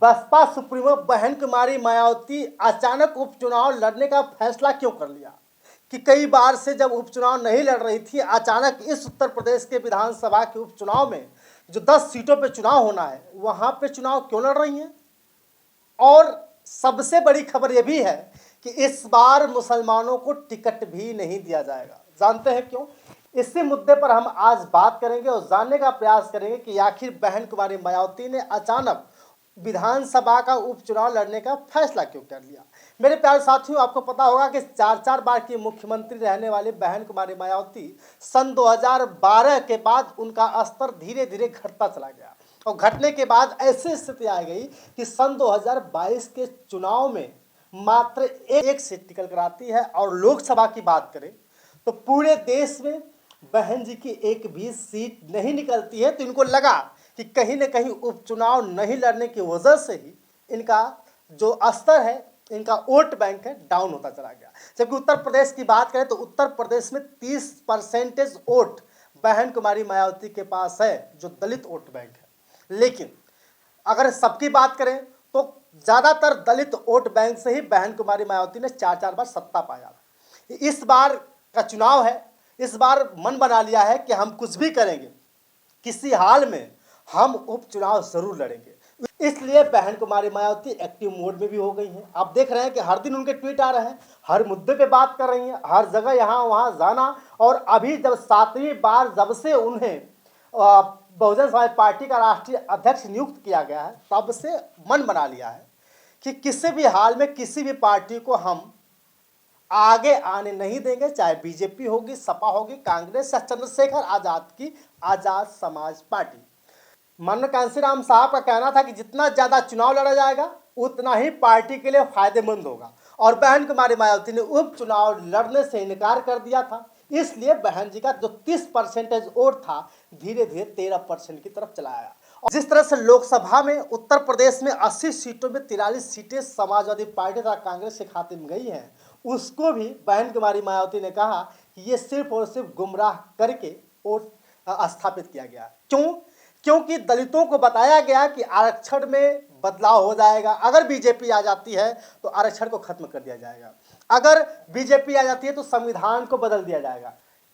Baspa supremo बहन कुमारी मायावती अचानक उपचुनाव लड़ने का फैसला क्यों कर लिया कि कई बार से जब उपचुनाव नहीं लड़ रही थी, अचानक इस उत्तर प्रदेश के विधानसभा के उपचुनाव में जो 10 सीटों पे चुनाव होना है वहां पे चुनाव क्यों लड़ रही हैं। और सबसे बड़ी खबर यह भी है कि इस बार मुसलमानों को टिकट भी नहीं दिया जाएगा। जानते हैं क्यों? इसी मुद्दे पर हम आज बात करेंगे और जानने का प्रयास करेंगे कि आखिर बहन कुमारी मायावती ने अचानक विधानसभा का उपचुनाव लड़ने का फैसला क्यों कर लिया। मेरे प्यारे साथियों, आपको पता होगा कि 4 बार की मुख्यमंत्री रहने वाली बहन कुमारी मायावती सन 2012 के बाद उनका स्तर धीरे धीरे घटता चला गया और घटने के बाद ऐसी स्थिति आ गई कि सन 2022 के चुनाव में मात्र एक सीट निकल कर आती है। और लोकसभा की बात करें तो पूरे देश में बहन जी की एक भी सीट नहीं निकलती है। तो इनको लगा कि कहीं न कहीं उपचुनाव नहीं लड़ने की वजह से ही इनका जो स्तर है, इनका वोट बैंक है, डाउन होता चला गया। जबकि उत्तर प्रदेश की बात करें तो उत्तर प्रदेश में 30% वोट बहन कुमारी मायावती के पास है, जो दलित वोट बैंक है। लेकिन अगर सबकी बात करें तो ज़्यादातर दलित वोट बैंक से ही बहन कुमारी मायावती ने 4 बार सत्ता पाया। इस बार का चुनाव है, इस बार मन बना लिया है कि हम कुछ भी करेंगे, किसी हाल में हम उपचुनाव जरूर लड़ेंगे। इसलिए बहन कुमारी मायावती एक्टिव मोड में भी हो गई हैं। आप देख रहे हैं कि हर दिन उनके ट्वीट आ रहे हैं, हर मुद्दे पे बात कर रही हैं, हर जगह यहाँ वहाँ जाना। और अभी जब 7वीं बार जब से उन्हें बहुजन समाज पार्टी का राष्ट्रीय अध्यक्ष नियुक्त किया गया है, तब से मन बना लिया है कि किसी भी हाल में किसी भी पार्टी को हम आगे आने नहीं देंगे, चाहे बीजेपी होगी, सपा होगी, कांग्रेस या चंद्रशेखर आजाद की आजाद समाज पार्टी। माननीय कांशीराम साहब का कहना था कि जितना ज्यादा चुनाव लड़ा जाएगा उतना ही पार्टी के लिए फायदेमंद होगा। और बहन कुमारी मायावती ने उपचुनाव लड़ने से इनकार कर दिया था। इसलिए बहन जी का जो 30% वोट था धीरे धीरे 13% की तरफ चला आया। और जिस तरह से लोकसभा में उत्तर प्रदेश में 80 सीटों में 43 सीटें समाजवादी पार्टी तथा कांग्रेस के खाते में गई हैं, उसको भी बहन कुमारी मायावती ने कहा कि ये सिर्फ और सिर्फ गुमराह करके वोट स्थापित किया गया। क्यों? क्योंकि दलितों को बताया गया कि आरक्षण में बदलाव हो जाएगा। अगर बीजेपी आ जाती है तो आरक्षण को खत्म कर दिया जाएगा, अगर बीजेपी आ जाती है तो संविधान को बदल दिया जाएगा।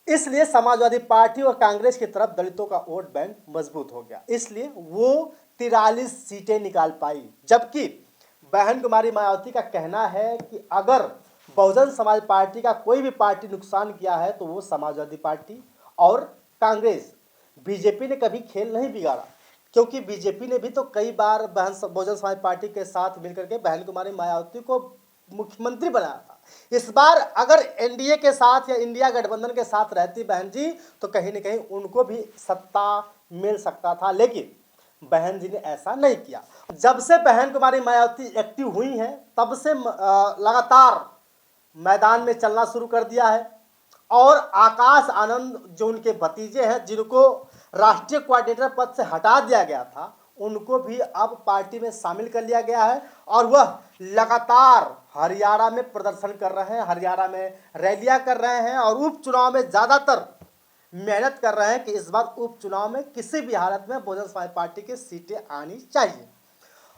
इसलिए समाजवादी पार्टी और कांग्रेस की तरफ दलितों का वोट बैंक मजबूत हो गया, इसलिए वो 43 सीटें निकाल पाई। जबकि बहन कुमारी मायावती का कहना है कि अगर बहुजन समाज पार्टी का कोई भी पार्टी नुकसान किया है तो वो समाजवादी पार्टी और कांग्रेस। बीजेपी ने कभी खेल नहीं बिगाड़ा, क्योंकि बीजेपी ने भी तो कई बार बहुजन समाज पार्टी के साथ मिलकर के बहन कुमारी मायावती को मुख्यमंत्री बनाया था। इस बार अगर एनडीए के साथ या इंडिया गठबंधन के साथ रहती बहन जी तो कहीं न कहीं उनको भी सत्ता मिल सकता था, लेकिन बहन जी ने ऐसा नहीं किया। जब से बहन कुमारी मायावती एक्टिव हुई हैं तब से लगातार मैदान में चलना शुरू कर दिया है। और आकाश आनंद जो उनके भतीजे हैं, जिनको राष्ट्रीय कोऑर्डिनेटर पद से हटा दिया गया था, उनको भी अब पार्टी में शामिल कर लिया गया है। और वह लगातार हरियाणा में प्रदर्शन कर रहे हैं, हरियाणा में रैलियां कर रहे हैं और उपचुनाव में ज़्यादातर मेहनत कर रहे हैं कि इस बार उपचुनाव में किसी भी हालत में बहुजन समाज पार्टी की सीटें आनी चाहिए।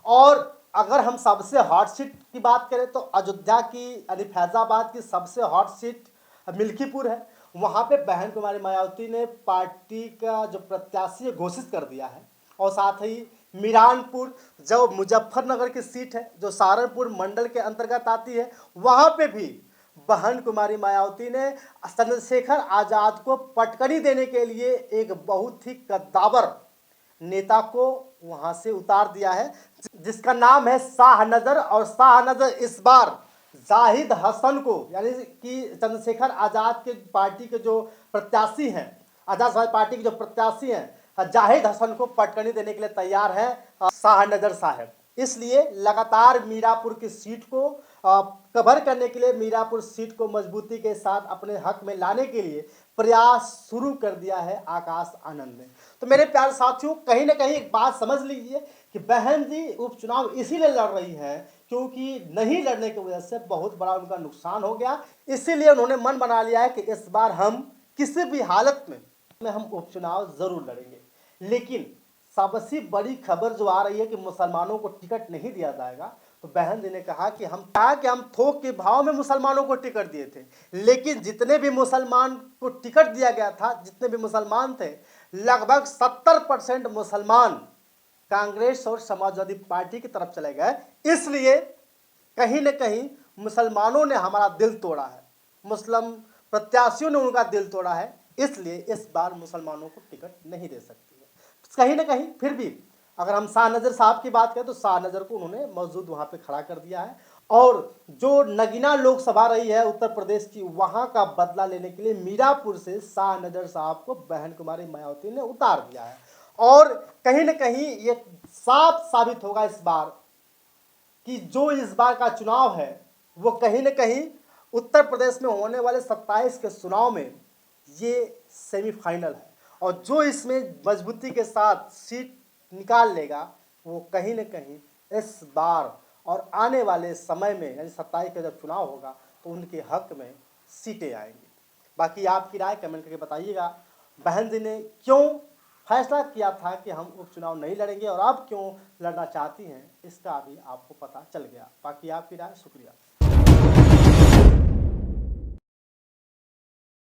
और अगर हम सबसे हॉट सीट की बात करें तो अयोध्या की यानी फैजाबाद की सबसे हॉट सीट मिल्कीपुर है। वहाँ पे बहन कुमारी मायावती ने पार्टी का जो प्रत्याशी घोषित कर दिया है। और साथ ही मिरानपुर जो मुजफ्फरनगर की सीट है, जो सहारनपुर मंडल के अंतर्गत आती है, वहाँ पे भी बहन कुमारी मायावती ने चंद्रशेखर आजाद को पटकनी देने के लिए एक बहुत ही कद्दावर नेता को वहां से उतार दिया है, जिसका नाम है शाहनजर। और शाहनजर इस बार जाहिद हसन को, यानी कि चंद्रशेखर आजाद के पार्टी के जो प्रत्याशी हैं, आजाद समाज पार्टी के जो प्रत्याशी हैं, जाहिद हसन को पटकनी देने के लिए तैयार है शाहनजर साहब। इसलिए लगातार मीरापुर की सीट को कवर करने के लिए, मीरापुर सीट को मजबूती के साथ अपने हक में लाने के लिए प्रयास शुरू कर दिया है आकाश आनंद ने। तो मेरे प्यारे साथियों, कहीं ना कहीं एक बात समझ लीजिए कि बहन जी उपचुनाव इसीलिए लड़ रही है क्योंकि नहीं लड़ने की वजह से बहुत बड़ा उनका नुकसान हो गया। इसीलिए उन्होंने मन बना लिया है कि इस बार हम किसी भी हालत में हम उपचुनाव जरूर लड़ेंगे। लेकिन सबसे बड़ी खबर जो आ रही है कि मुसलमानों को टिकट नहीं दिया जाएगा, तो बहन जी ने कहा कि हम थोक के भाव में मुसलमानों को टिकट दिए थे, लेकिन जितने भी मुसलमान को टिकट दिया गया था, जितने भी मुसलमान थे, लगभग 70% मुसलमान कांग्रेस और समाजवादी पार्टी की तरफ चले गए। इसलिए कहीं न कहीं मुसलमानों ने हमारा दिल तोड़ा है, मुस्लिम प्रत्याशियों ने उनका दिल तोड़ा है, इसलिए इस बार मुसलमानों को टिकट नहीं दे सकती है। कहीं न कहीं फिर भी अगर हम शाहनजर साहब की बात करें तो शाहनजर को उन्होंने मौजूद वहाँ पे खड़ा कर दिया है, और जो नगीना लोकसभा रही है उत्तर प्रदेश की, वहाँ का बदला लेने के लिए मीरापुर से शाहनजर साहब को बहन कुमारी मायावती ने उतार दिया है। और कहीं न कहीं ये साफ साबित होगा इस बार कि जो इस बार का चुनाव है वो कहीं न कहीं उत्तर प्रदेश में होने वाले 27 के चुनाव में ये सेमीफाइनल है, और जो इसमें मजबूती के साथ सीट निकाल लेगा वो कहीं न कहीं इस बार और आने वाले समय में, यानी 27 का जब चुनाव होगा तो उनके हक में सीटें आएंगी। बाकी आपकी राय कमेंट करके बताइएगा, बहन जी ने क्यों फैसला किया था कि हम उपचुनाव नहीं लड़ेंगे और अब क्यों लड़ना चाहती हैं, इसका भी आपको पता चल गया। बाकी आपकी राय, शुक्रिया।